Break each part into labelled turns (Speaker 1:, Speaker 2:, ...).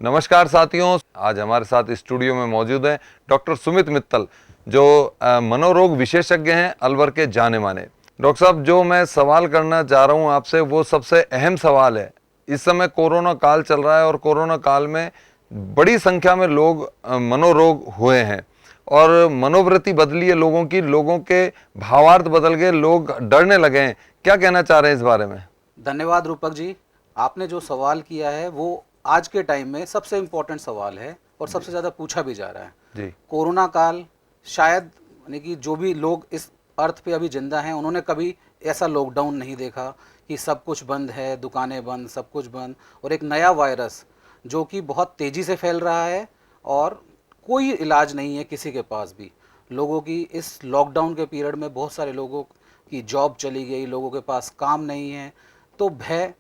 Speaker 1: नमस्कार साथियों, आज हमारे साथ स्टूडियो में मौजूद हैं डॉक्टर सुमित मित्तल, जो मनोरोग विशेषज्ञ हैं, अलवर के जाने माने। डॉक्टर साहब, जो मैं सवाल करना चाह रहा हूं आपसे, वो सबसे अहम सवाल है। इस समय कोरोना काल चल रहा है और कोरोना काल में बड़ी संख्या में लोग मनोरोग हुए हैं और मनोवृत्ति बदली है लोगों की, लोगों के भावार्थ बदल गए, लोग डरने लगे हैं। क्या कहना चाह रहे हैं इस बारे में?
Speaker 2: धन्यवाद रूपक जी। आपने जो सवाल किया है वो आज के टाइम में सबसे इम्पोर्टेंट सवाल है और सबसे ज़्यादा पूछा भी जा रहा है।
Speaker 1: जी।
Speaker 2: कोरोना काल, शायद यानी कि जो भी लोग इस अर्थ पे अभी जिंदा हैं उन्होंने कभी ऐसा लॉकडाउन नहीं देखा कि सब कुछ बंद है, दुकानें बंद, सब कुछ बंद, और एक नया वायरस जो कि बहुत तेज़ी से फैल रहा है और कोई इलाज नहीं है किसी के पास भी। लोगों की इस लॉकडाउन के पीरियड में बहुत सारे लोगों की जॉब चली गई, लोगों के पास काम नहीं है, तो भय,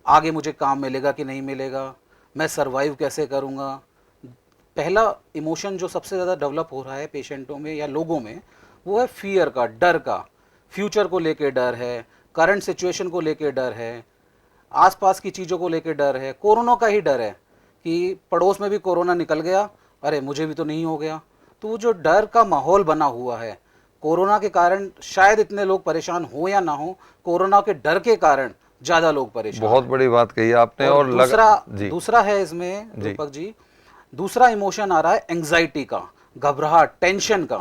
Speaker 2: आगे मुझे काम मिलेगा कि नहीं मिलेगा, मैं सरवाइव कैसे करूँगा। पहला इमोशन जो सबसे ज़्यादा डेवलप हो रहा है पेशेंटों में या लोगों में, वो है फियर का, डर का। फ्यूचर को लेके डर है, करंट सिचुएशन को लेके डर है, आसपास की चीज़ों को लेके डर है, कोरोना का ही डर है कि पड़ोस में भी कोरोना निकल गया, अरे मुझे भी तो नहीं हो गया। तो वो जो डर का माहौल बना हुआ है कोरोना के कारण, शायद इतने लोग परेशान हो या ना हो, कोरोना के डर के कारण ज़्यादा लोग परेशान
Speaker 1: बहुत
Speaker 2: हैं।
Speaker 1: बड़ी बात कही आपने।
Speaker 2: और
Speaker 1: जी
Speaker 2: दूसरा है इसमें
Speaker 1: जी
Speaker 2: रूपक जी, दूसरा इमोशन आ रहा है एंग्जाइटी का, घबराहट, टेंशन का,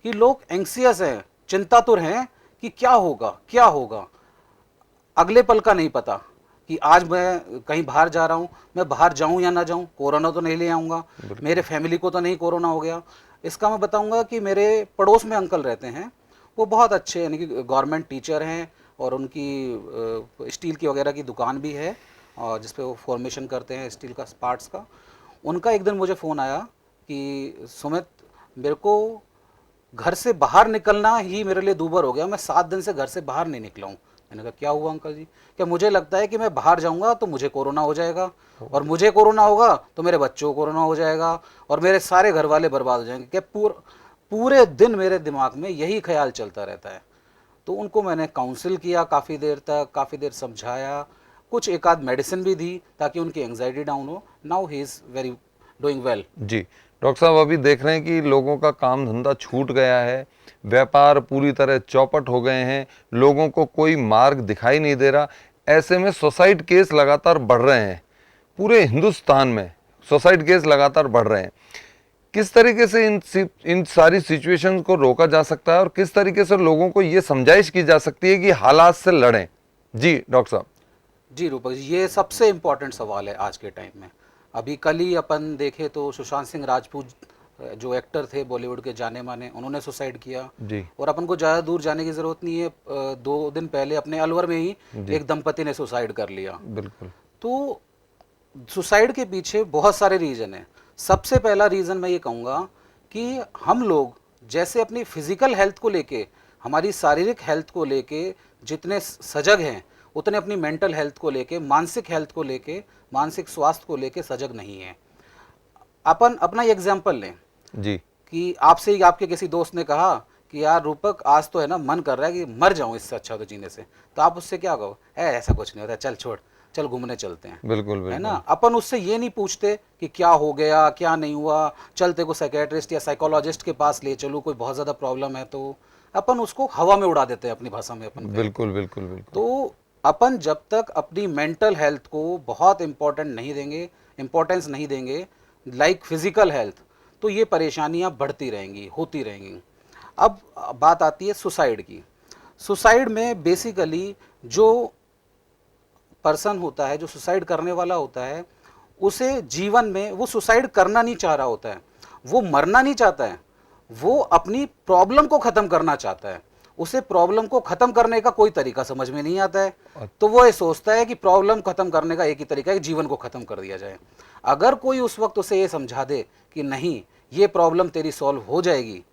Speaker 2: कि लोग एंग्सियस हैं, चिंतातुर हैं कि क्या होगा क्या होगा। अगले पल का नहीं पता कि आज मैं कहीं बाहर जा रहा हूँ, मैं बाहर जाऊँ या ना जाऊँ, कोरोना तो नहीं ले आऊँगा, मेरे फैमिली को तो नहीं कोरोना हो गया। इसका मैं बताऊँगा कि मेरे पड़ोस में अंकल रहते हैं, वो बहुत अच्छे, यानी कि गवर्नमेंट टीचर हैं और उनकी स्टील की वगैरह की दुकान भी है और जिस पे वो फॉर्मेशन करते हैं स्टील का पार्ट्स का। उनका एक दिन मुझे फ़ोन आया कि सुमित, मेरे को घर से बाहर निकलना ही मेरे लिए दूभर हो गया, मैं 7 दिन से घर से बाहर नहीं निकला हूँ। मैंने कहा क्या हुआ अंकल जी? क्या, मुझे लगता है कि मैं बाहर जाऊँगा तो मुझे कोरोना हो जाएगा और मुझे कोरोना होगा तो मेरे बच्चों को कोरोना हो जाएगा और मेरे सारे घर वाले बर्बाद हो जाएंगे। क्या पूरे दिन मेरे दिमाग में यही ख्याल चलता रहता है। तो उनको मैंने काउंसिल किया काफ़ी देर तक, काफ़ी देर समझाया, कुछ एक आध मेडिसिन भी दी ताकि उनकी एंग्जाइटी डाउन हो। Now he is very doing well.
Speaker 1: जी। डॉक्टर साहब, अभी देख रहे हैं कि लोगों का काम धंधा छूट गया है, व्यापार पूरी तरह चौपट हो गए हैं, लोगों को कोई मार्ग दिखाई नहीं दे रहा। ऐसे में सुसाइड केस लगातार बढ़ रहे हैं, पूरे हिंदुस्तान में सुसाइड केस लगातार बढ़ रहे हैं। किस तरीके से इन सारी सिचुएशंस को रोका जा सकता है और किस तरीके से लोगों को ये समझाइश की जा सकती है कि हालात से लड़ें? जी डॉक्टर साहब।
Speaker 2: जी रूपक जी, ये सबसे इम्पोर्टेंट सवाल है आज के टाइम में। अभी कल ही अपन देखे तो सुशांत सिंह राजपूत जो एक्टर थे बॉलीवुड के जाने माने, उन्होंने सुसाइड किया।
Speaker 1: जी
Speaker 2: और अपन को ज़्यादा दूर जाने की ज़रूरत नहीं है, 2 दिन पहले अपने अलवर में ही
Speaker 1: जी।
Speaker 2: एक दंपति ने सुसाइड कर लिया।
Speaker 1: बिल्कुल।
Speaker 2: तो सुसाइड के पीछे बहुत सारे रीज़न हैं। सबसे पहला रीज़न मैं ये कहूँगा कि हम लोग जैसे अपनी फिज़िकल हेल्थ को लेके, हमारी शारीरिक हेल्थ को लेके जितने सजग हैं, उतने अपनी मेंटल हेल्थ को लेके, मानसिक हेल्थ को लेके, मानसिक स्वास्थ्य को लेके सजग नहीं है। अपन अपना एग्जाम्पल लें
Speaker 1: जी
Speaker 2: कि आपसे ही आपके किसी दोस्त ने कहा कि यार रूपक, आज तो है ना मन कर रहा है कि मर जाऊं, इससे अच्छा तो जीने से। तो आप उससे क्या कहो? ऐसा कुछ नहीं होता, चल छोड़, चल घूमने चलते हैं।
Speaker 1: बिल्कुल
Speaker 2: है ना?
Speaker 1: बिल्कुल।
Speaker 2: अपन उससे ये नहीं पूछते कि क्या हो गया, क्या नहीं हुआ, चलते को साइकेट्रिस्ट या साइकोलॉजिस्ट के पास ले चलूँ, कोई बहुत ज़्यादा प्रॉब्लम है तो। अपन उसको हवा में उड़ा देते हैं, अपनी भाषा में अपन कहें
Speaker 1: बिल्कुल बिल्कुल बिल्कुल।
Speaker 2: तो। अपन जब तक अपनी मेंटल हेल्थ को बहुत इम्पोर्टेंस नहीं देंगे लाइक फिजिकल हेल्थ, तो ये परेशानियां बढ़ती रहेंगी, होती रहेंगी। अब बात आती है सुसाइड की। सुसाइड में बेसिकली जो पर्सन होता है, जो सुसाइड करने वाला होता है, उसे जीवन में वो सुसाइड करना नहीं चाह रहा होता है, वो मरना नहीं चाहता है, वो अपनी प्रॉब्लम को ख़त्म करना चाहता है। उसे प्रॉब्लम को ख़त्म करने का कोई तरीका समझ में नहीं आता है, तो वो ये सोचता है कि प्रॉब्लम ख़त्म करने का एक ही तरीका है कि जीवन को ख़त्म कर दिया जाए। अगर कोई उस वक्त उसे ये समझा दे कि नहीं, ये प्रॉब्लम तेरी सॉल्व हो जाएगी,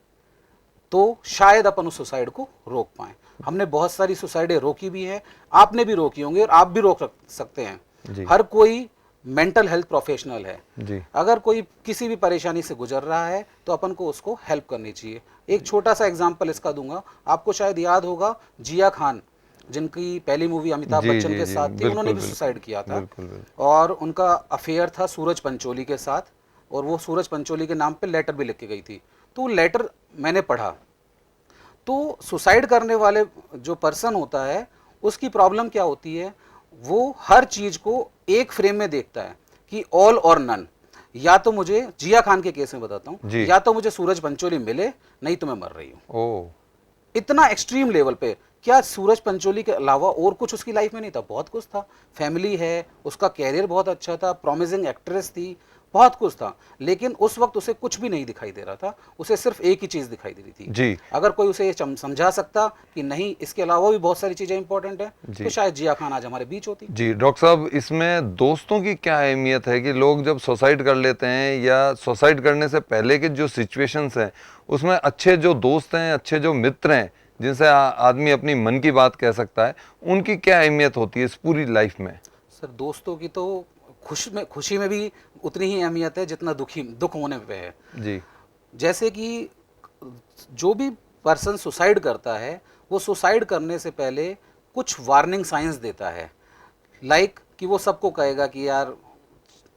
Speaker 2: तो शायद अपन उस सुसाइड को रोक पाएँ। हमने बहुत सारी सुसाइडें रोकी भी हैं, आपने भी रोकी होंगी और आप भी रोक सकते हैं। हर कोई मेंटल हेल्थ प्रोफेशनल है
Speaker 1: जी।
Speaker 2: अगर कोई किसी भी परेशानी से गुजर रहा है तो अपन को उसको हेल्प करनी चाहिए। एक छोटा सा एग्जांपल इसका दूंगा, आपको शायद याद होगा जिया खान जिनकी पहली मूवी अमिताभ
Speaker 1: जी
Speaker 2: बच्चन
Speaker 1: जी
Speaker 2: के
Speaker 1: जी,
Speaker 2: साथ थी,
Speaker 1: बिल्कुल
Speaker 2: उन्होंने भी
Speaker 1: बिल्कुल
Speaker 2: सुसाइड किया था।
Speaker 1: बिल्कुल बिल्कुल।
Speaker 2: और उनका अफेयर था सूरज पंचोली के साथ, और वो सूरज पंचोली के नाम पे लेटर भी लिख के गई थी। तो वो लेटर मैंने पढ़ा। तो सुसाइड करने वाले जो पर्सन होता है, उसकी प्रॉब्लम क्या होती है, वो हर चीज को एक फ्रेम में देखता है कि ऑल और नन। या तो मुझे, जिया खान के केस में बताता हूँ,
Speaker 1: जी।
Speaker 2: या तो मुझे सूरज पंचोली मिले, नहीं तो मैं मर रही हूँ।
Speaker 1: ओ।
Speaker 2: इतना एक्सट्रीम लेवल पे। क्या सूरज पंचोली के अलावा और कुछ उसकी लाइफ में नहीं था? बहुत कुछ था। फैमिली है, उसका कैरियर बहुत अच्छा था, प्रॉमिसिंग एक्ट्रेस थी, बहुत कुछ था। लेकिन उस वक्त उसे कुछ भी नहीं दिखाई दे रहा था, उसे सिर्फ एक ही चीज दिखाई दे रही थी।
Speaker 1: जी
Speaker 2: अगर कोई उसे ये समझा सकता कि नहीं, इसके अलावा भी बहुत सारी चीजें इंपॉर्टेंट है, तो
Speaker 1: जी
Speaker 2: शायद जिया खान आज हमारे बीच होती।
Speaker 1: जी। डॉक्टर साहब, इसमें दोस्तों की क्या अहमियत है कि लोग जब सुसाइड कर लेते हैं या सुसाइड करने से पहले के जो सिचुएशंस हैं, उसमें अच्छे जो दोस्त हैं, अच्छे जो मित्र हैं, जिनसे आदमी अपनी मन की बात कह सकता है, उनकी क्या अहमियत होती है इस पूरी लाइफ में?
Speaker 2: सर, दोस्तों की तो खुशी में भी उतनी ही अहमियत है जितना दुख होने पे है।
Speaker 1: जी
Speaker 2: जैसे कि जो भी पर्सन सुसाइड करता है, वो सुसाइड करने से पहले कुछ वार्निंग साइंस देता है। लाइक कि वो सबको कहेगा कि यार,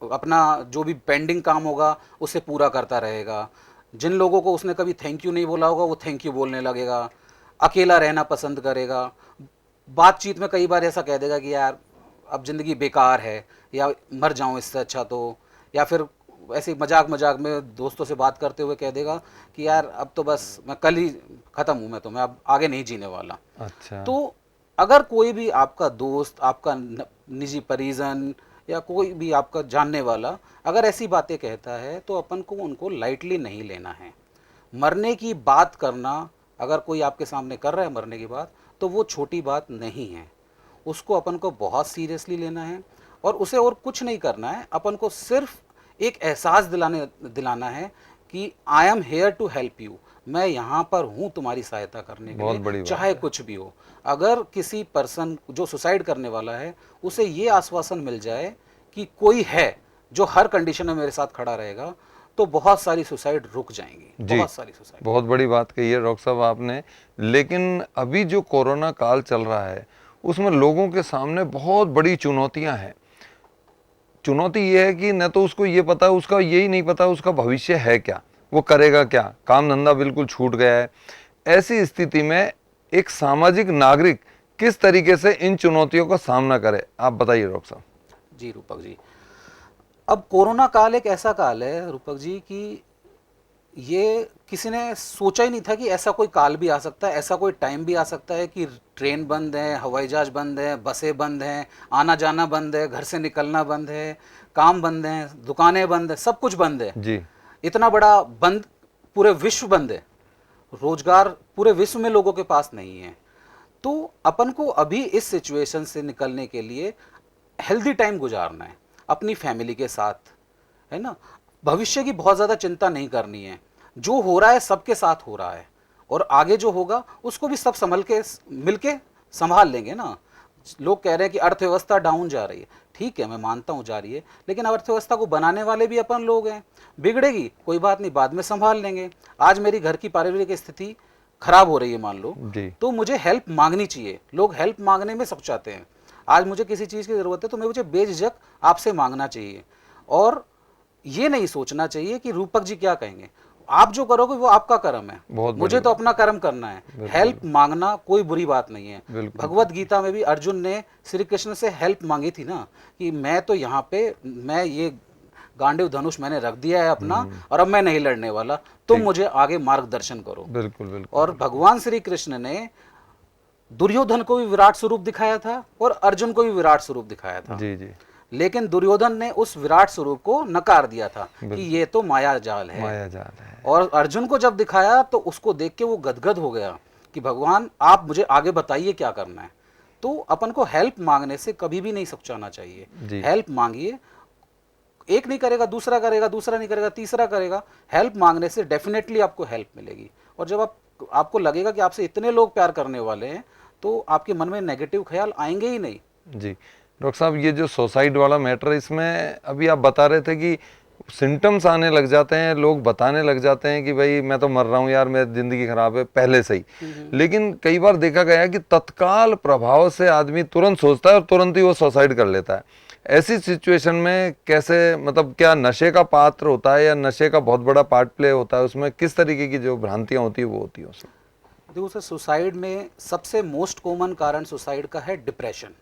Speaker 2: अपना जो भी पेंडिंग काम होगा उसे पूरा करता रहेगा। जिन लोगों को उसने कभी थैंक यू नहीं बोला होगा, वो थैंक यू बोलने लगेगा। अकेला रहना पसंद करेगा। बातचीत में कई बार ऐसा कह देगा कि यार, अब ज़िंदगी बेकार है, या मर जाऊं इससे अच्छा तो। या फिर ऐसे ही मजाक मजाक में दोस्तों से बात करते हुए कह देगा कि यार, अब तो बस मैं कल ही ख़त्म हूँ, मैं अब आगे नहीं जीने वाला।
Speaker 1: अच्छा।
Speaker 2: तो अगर कोई भी आपका दोस्त, आपका निजी परिजन, या कोई भी आपका जानने वाला अगर ऐसी बातें कहता है, तो अपन को उनको लाइटली नहीं लेना है। मरने की बात करना, अगर कोई आपके सामने कर रहा है मरने की बात, तो वो छोटी बात नहीं है। उसको अपन को बहुत सीरियसली लेना है, और उसे और कुछ नहीं करना है। अपन को सिर्फ एक एहसास दिलाना है कि I am here to help you, मैं यहाँ पर हूँ तुम्हारी सहायता करने के
Speaker 1: बहुत
Speaker 2: लिए,
Speaker 1: बड़ी बात
Speaker 2: चाहे कुछ भी हो। अगर किसी पर्सन जो सुसाइड करने वाला है, उसे ये आश्वासन मिल जाए कि कोई है जो हर कंडीशन में मेरे साथ खड़ा रहेगा, तो बहुत सारी सुसाइड रुक जाएंगी।
Speaker 1: जी,
Speaker 2: बहुत सारी सुसाइड।
Speaker 1: बहुत बड़ी बात कही है डॉक्टर साहब आपने। लेकिन अभी जो कोरोना काल चल रहा है, उसमें लोगों के सामने बहुत बड़ी चुनौतियां हैं। चुनौती ये है कि न तो उसको ये पता है, उसका यही नहीं पता उसका भविष्य है क्या, वो करेगा क्या, काम धंधा बिल्कुल छूट गया है। ऐसी स्थिति में एक सामाजिक नागरिक किस तरीके से इन चुनौतियों का सामना करे, आप बताइए डॉक्टर साहब।
Speaker 2: जी रूपक जी, अब कोरोना काल एक ऐसा काल है रूपक जी कि ये किसी ने सोचा ही नहीं था कि ऐसा कोई काल भी आ सकता है, ऐसा कोई टाइम भी आ सकता है कि ट्रेन बंद है, हवाई जहाज बंद है, बसें बंद हैं, आना जाना बंद है, घर से निकलना बंद है, काम बंद है, दुकानें बंद है, सब कुछ बंद है।
Speaker 1: जी
Speaker 2: इतना बड़ा बंद, पूरे विश्व बंद है। रोजगार पूरे विश्व में लोगों के पास नहीं है। तो अपन को अभी इस सिचुएशन से निकलने के लिए हेल्दी टाइम गुजारना है अपनी फैमिली के साथ, है ना। भविष्य की बहुत ज़्यादा चिंता नहीं करनी है। जो हो रहा है सबके साथ हो रहा है, और आगे जो होगा उसको भी सब संभल के मिलके संभाल लेंगे ना। लोग कह रहे हैं कि अर्थव्यवस्था डाउन जा रही है, ठीक है, मैं मानता हूँ जा रही है, लेकिन अर्थव्यवस्था को बनाने वाले भी अपन लोग हैं। बिगड़ेगी कोई बात नहीं, बाद में संभाल लेंगे। आज मेरी घर की पारिवारिक स्थिति खराब हो रही है मान लो,
Speaker 1: जी
Speaker 2: तो मुझे हेल्प मांगनी चाहिए। लोग हेल्प मांगने में सकुचाते हैं। आज मुझे किसी चीज़ की ज़रूरत है, तो मुझे बेझिझक आपसे मांगना चाहिए, और ये नहीं सोचना चाहिए कि रूपक जी क्या कहेंगे। आप जो करोगे वो आपका कर्म है,
Speaker 1: बहुत
Speaker 2: मुझे तो अपना कर्म करना है। हेल्प मांगना कोई बुरी बात नहीं है।
Speaker 1: बिल्कुल।
Speaker 2: भगवत गीता में भी अर्जुन ने श्री कृष्ण से हेल्प मांगी थी ना, कि मैं तो यहाँ पे, मैं ये गांडीव धनुष मैंने रख दिया है अपना, और अब मैं नहीं लड़ने वाला, तुम मुझे आगे मार्गदर्शन करो।
Speaker 1: बिल्कुल बिल्कुल।
Speaker 2: और भगवान श्री कृष्ण ने दुर्योधन को भी विराट स्वरूप दिखाया था, और अर्जुन को भी विराट स्वरूप दिखाया था।
Speaker 1: जी जी।
Speaker 2: लेकिन दुर्योधन ने उस विराट स्वरूप को नकार दिया था कि ये तो माया जाल है।
Speaker 1: माया जाल है।
Speaker 2: और अर्जुन को जब दिखाया, तो उसको देख के वो गदगद हो गया कि भगवान आप मुझे आगे बताइए क्या करना है। तो अपन को हेल्प मांगने से कभी भी नहीं सकुचाना चाहिए।
Speaker 1: जी।
Speaker 2: हेल्प मांगिए, एक नहीं करेगा दूसरा करेगा, दूसरा नहीं करेगा तीसरा करेगा। हेल्प मांगने से डेफिनेटली आपको हेल्प मिलेगी। और जब आपको लगेगा कि आपसे इतने लोग प्यार करने वाले हैं, तो आपके मन में नेगेटिव ख्याल आएंगे ही नहीं।
Speaker 1: जी डॉक्टर साहब, ये जो सुसाइड वाला मैटर है, इसमें अभी आप बता रहे थे कि सिम्टम्स आने लग जाते हैं, लोग बताने लग जाते हैं कि भाई मैं तो मर रहा हूँ यार, मेरी ज़िंदगी ख़राब है पहले से ही। लेकिन कई बार देखा गया है कि तत्काल प्रभाव से आदमी तुरंत सोचता है और तुरंत ही वो सुसाइड कर लेता है। ऐसी सिचुएशन में कैसे, मतलब क्या नशे का पात्र होता है या नशे का बहुत बड़ा पार्ट प्ले होता है उसमें? किस तरीके की जो भ्रांतियाँ होती है वो होती है उसमें?
Speaker 2: देखो सर, सुसाइड में सबसे मोस्ट कॉमन कारण सुसाइड का है डिप्रेशन,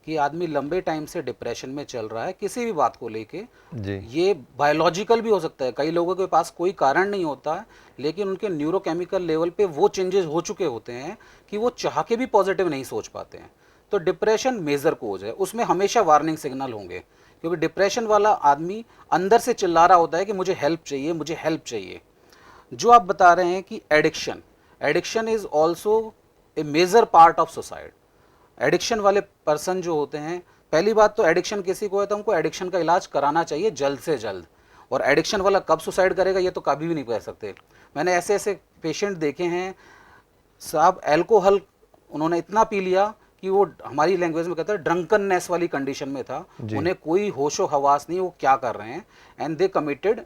Speaker 2: कि आदमी लंबे टाइम से डिप्रेशन में चल रहा है किसी भी बात को लेके।
Speaker 1: जी
Speaker 2: ये बायोलॉजिकल भी हो सकता है, कई लोगों के पास कोई कारण नहीं होता है लेकिन उनके न्यूरोकेमिकल लेवल पे वो चेंजेस हो चुके होते हैं कि वो चाह के भी पॉजिटिव नहीं सोच पाते हैं। तो डिप्रेशन मेजर कोज है, उसमें हमेशा वार्निंग सिग्नल होंगे, क्योंकि डिप्रेशन वाला आदमी अंदर से चिल्ला रहा होता है कि मुझे हेल्प चाहिए, मुझे हेल्प चाहिए। जो आप बता रहे हैं कि addiction, addiction is also a major part of suicide. Addiction वाले पर्सन जो होते हैं, पहली बात तो एडिक्शन किसी को है तो हमको एडिक्शन का इलाज कराना चाहिए जल्द से जल्द। और एडिक्शन वाला कब सुसाइड करेगा ये तो कभी भी नहीं कह सकते। मैंने ऐसे ऐसे पेशेंट देखे हैं साहब, एल्कोहल उन्होंने इतना पी लिया कि वो हमारी लैंग्वेज में कहते हैं ड्रंकननेस वाली कंडीशन में था, उन्हें कोई होशो हवास नहीं वो क्या कर रहे हैं, and they committed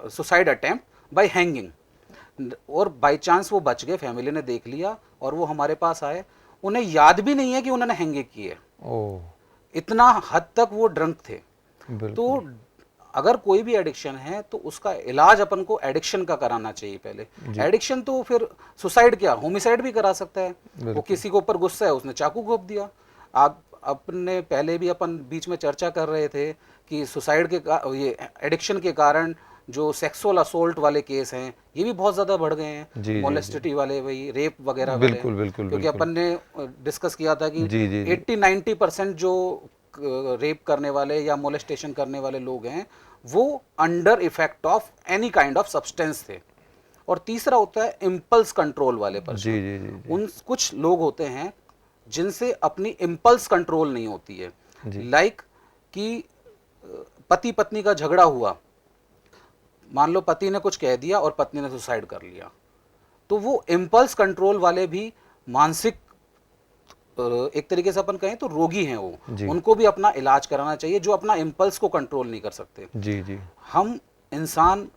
Speaker 2: suicide attempt bye hanging. और बाय चांस वो बच गए, फैमिली ने देख लिया और वो हमारे पास आए, उन्हें याद भी नहीं है कि उन्होंने हैंगिंग की है,
Speaker 1: ओह
Speaker 2: इतना हद तक वो ड्रंक थे।
Speaker 1: बिल्कुल।
Speaker 2: तो अगर कोई भी एडिक्शन है तो उसका इलाज अपन को एडिक्शन का कराना चाहिए पहले। एडिक्शन तो फिर सुसाइड क्या, होमिसाइड भी करा सकता है। वो किसी के ऊपर गुस्सा है, उसने चाकू घोंप दिया। आप अपने पहले भी अपन बीच में चर्चा कर रहे थे कि सुसाइड के ये एडिक्शन के कारण जो सेक्सुअल असोल्ट वाले केस हैं ये भी बहुत ज़्यादा बढ़ गए हैं, मोलेस्टिटी वाले, वही रेप वगैरह वाले।
Speaker 1: बिल्कुल बिल्कुल
Speaker 2: क्योंकि अपन ने डिस्कस किया था कि
Speaker 1: जी जी
Speaker 2: 80-90% जो रेप करने वाले या मोलेस्टेशन करने वाले लोग हैं वो under effect of any kind of substance थे। और तीसरा होता है इम्पल्स कंट्रोल वाले पर्सन।
Speaker 1: जी जी जी जी।
Speaker 2: उन कुछ लोग होते हैं जिनसे अपनी इम्पल्स कंट्रोल नहीं होती है। लाइक कि पति पत्नी का झगड़ा हुआ, मान लो पति ने कुछ कह दिया और पत्नी ने सुसाइड कर लिया, तो वो इम्पल्स कंट्रोल वाले भी मानसिक एक तरीके से अपन कहें तो रोगी हैं वो, उनको भी अपना इलाज कराना चाहिए जो अपना इम्पल्स को कंट्रोल नहीं कर सकते।
Speaker 1: जी जी।
Speaker 2: हम इंसान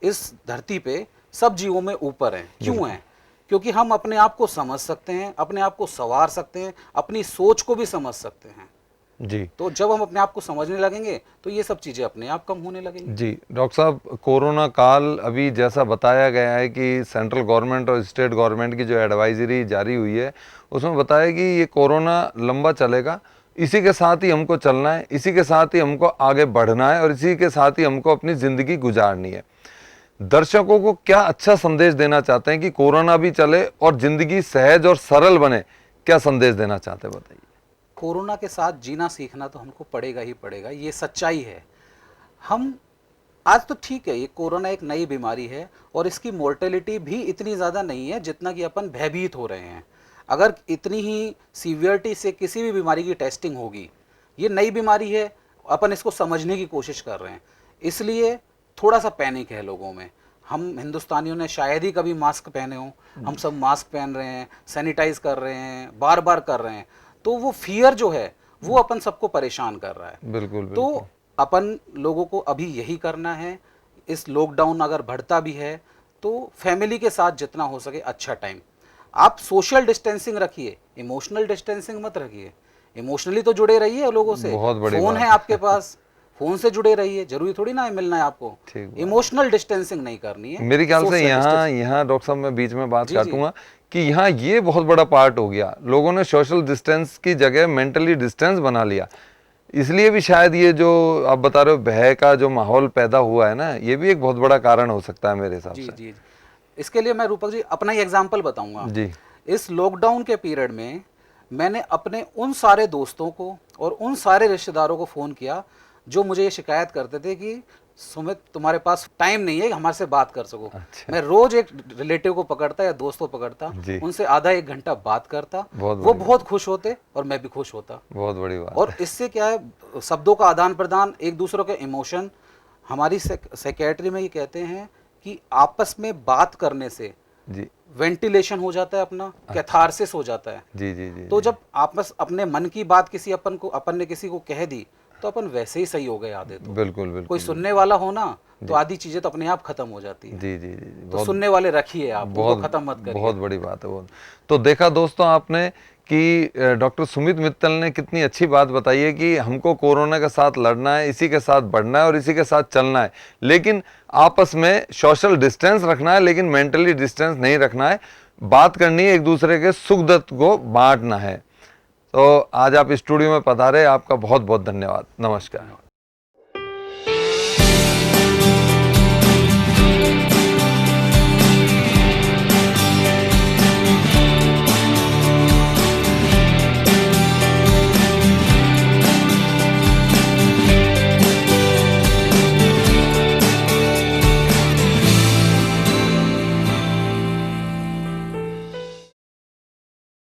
Speaker 2: इस धरती पे सब जीवों में ऊपर हैं, क्यों हैं? क्योंकि हम अपने आप को समझ सकते हैं, अपने आप को संवार सकते हैं, अपनी सोच को भी समझ सकते हैं।
Speaker 1: जी
Speaker 2: तो जब हम अपने आप को समझने लगेंगे तो ये सब चीज़ें अपने आप कम होने लगेंगी।
Speaker 1: जी डॉक्टर साहब, कोरोना काल अभी जैसा बताया गया है कि सेंट्रल गवर्नमेंट और स्टेट गवर्नमेंट की जो एडवाइजरी जारी हुई है उसमें बताया कि ये कोरोना लंबा चलेगा, इसी के साथ ही हमको चलना है, इसी के साथ ही हमको आगे बढ़ना है और इसी के साथ ही हमको अपनी ज़िंदगी गुजारनी है। दर्शकों को क्या अच्छा संदेश देना चाहते हैं कि कोरोना भी चले और ज़िंदगी सहज और सरल बने, क्या संदेश देना चाहते हैं बताइए?
Speaker 2: कोरोना के साथ जीना सीखना तो हमको पड़ेगा ही पड़ेगा, ये सच्चाई है। हम आज तो ठीक है, ये कोरोना एक नई बीमारी है और इसकी मोर्टेलिटी भी इतनी ज़्यादा नहीं है जितना कि अपन भयभीत हो रहे हैं। अगर इतनी ही सीवियरिटी से किसी भी बीमारी की टेस्टिंग होगी, ये नई बीमारी है, अपन इसको समझने की कोशिश कर रहे हैं, इसलिए थोड़ा सा पैनिक है लोगों में। हम हिंदुस्तानियों ने शायद ही कभी मास्क पहने हो, हम सब मास्क पहन रहे हैं, सैनिटाइज कर रहे हैं, बार बार कर रहे हैं, तो वो फियर जो है वो अपन सबको परेशान कर रहा है।
Speaker 1: बिल्कुल
Speaker 2: तो अपन लोगों को अभी यही करना है। इस लॉकडाउन अगर बढ़ता भी है तो फैमिली के साथ जितना हो सके अच्छा टाइम, आप सोशल डिस्टेंसिंग रखिए, इमोशनल डिस्टेंसिंग मत रखिए। इमोशनली तो जुड़े रहिए लोगों से,
Speaker 1: बहुत बड़ी
Speaker 2: फोन
Speaker 1: बात
Speaker 2: है आपके पास, फोन से जुड़े रहिए, जरूरी थोड़ी ना है मिलना है आपको। इमोशनल डिस्टेंसिंग नहीं करनी है।
Speaker 1: मेरे ख्याल से यहाँ डॉक्टर साहब मैं बीच में बात काटूंगा कि यहाँ ये बहुत बड़ा पार्ट हो गया, लोगों ने सोशल डिस्टेंस की जगह मेंटली डिस्टेंस बना लिया, इसलिए भी शायद ये जो आप बता रहे हो भय का जो माहौल पैदा हुआ है ना, ये भी एक बहुत बड़ा कारण हो सकता है मेरे हिसाब से।
Speaker 2: जी। इसके लिए मैं रूपक जी अपना ही एग्जांपल बताऊंगा
Speaker 1: जी।
Speaker 2: इस लॉकडाउन के पीरियड में मैंने अपने उन सारे दोस्तों को और उन सारे रिश्तेदारों को फ़ोन किया जो मुझे ये शिकायत करते थे कि सुमित तुम्हारे पास टाइम नहीं है हमारे से बात कर सको। मैं रोज एक रिलेटिव को पकड़ता या दोस्त को पकड़ता, उनसे आधा एक घंटा बात करता, वो बहुत खुश होते और मैं भी खुश होता।
Speaker 1: बहुत बड़ी बात।
Speaker 2: और इससे क्या है, शब्दों का आदान प्रदान, एक दूसरे के इमोशन, हमारी साइकियाट्री में ये कहते हैं कि आपस में बात करने से
Speaker 1: जी
Speaker 2: वेंटिलेशन हो जाता है, अपना कैथारसिस हो जाता है।
Speaker 1: जी जी जी।
Speaker 2: तो जब आपस अपने मन की बात किसी अपन ने किसी को कह दी तो अपन वैसे ही सही हो गए आधे। तो
Speaker 1: बिल्कुल
Speaker 2: कोई
Speaker 1: बिल्कुल।
Speaker 2: सुनने वाला हो ना तो आधी चीजें तो अपने आप खत्म हो जाती है।
Speaker 1: जी जी जी जी,
Speaker 2: तो सुनने वाले रखिए आप, उनको
Speaker 1: बहुत
Speaker 2: खत्म मत करिए।
Speaker 1: बहुत बड़ी बात है वो। तो देखा दोस्तों आपने कि डॉक्टर सुमित मित्तल ने कितनी अच्छी बात बताई है कि हमको कोरोना के साथ लड़ना है, इसी के साथ बढ़ना है और इसी के साथ चलना है, लेकिन आपस में सोशल डिस्टेंस रखना है, लेकिन मेंटली डिस्टेंस नहीं रखना है। बात करनी है, एक दूसरे के सुख दुख को बांटना है। तो आज आप स्टूडियो में पधारे, आपका बहुत बहुत धन्यवाद। नमस्कार।